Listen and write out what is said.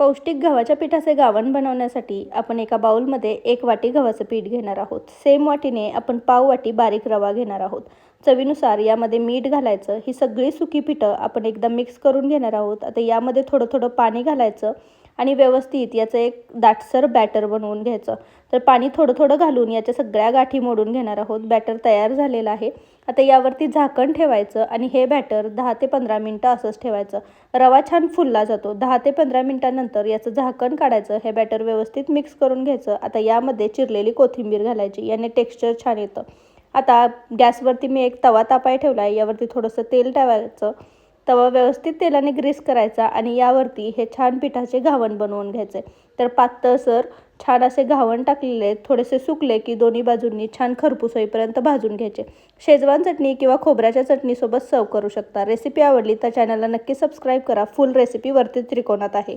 पौष्टिक गव्हाच्या पिठाचे गावण बनवण्यासाठी आपण एका बाउलमध्ये 1 वाटी गव्हाचं पीठ घेणार आहोत. सेम वाटीने आपण पाव वाटी बारीक रवा घेणार आहोत. चवीनुसार यामध्ये मीठ घालायचं. ही सगळी सुकी पिठं आपण एकदा मिक्स करून घेणार आहोत. आता यामध्ये थोडं थोडं पाणी घालायचं आणि व्यवस्थित याचं एक दाटसर बॅटर बनवून घ्यायचं. तर पाणी थोडं थोडं घालून याच्या सगळ्या गाठी मोडून घेणार आहोत. बॅटर तयार झालेलं आहे. आता यावरती झाकण ठेवायचं आणि हे बॅटर 10 ते 15 मिनटं असंच ठेवायचं. रवा छान फुलला जातो. 10 ते 15 मिनटानंतर याचं झाकण काढायचं. हे बॅटर व्यवस्थित मिक्स करून घ्यायचं. आता यामध्ये चिरलेली कोथिंबीर घालायची. याने टेक्स्चर छान येतं. आता गॅसवरती मी एक तवा तापाय ठेवला आहे. यावरती थोडंसं तेल ठेवायचं. तवा व्यवस्थित तेलाने ग्रीस करायचा आणि यावरती हे छान पिठाचे घावण बनवून घ्यायचे. तर पातळसर छान असे घावण टाकलेले आहेत. थोडेसे सुकले की दोन्ही बाजूंनी छान खरपूस होईपर्यंत भाजून घ्यायचे. शेजवान चटणी किंवा खोबऱ्याच्या चटणीसोबत सर्व करू शकता. रेसिपी आवडली तर चॅनलला नक्की सबस्क्राईब करा. फुल रेसिपी वरती त्रिकोणात आहे.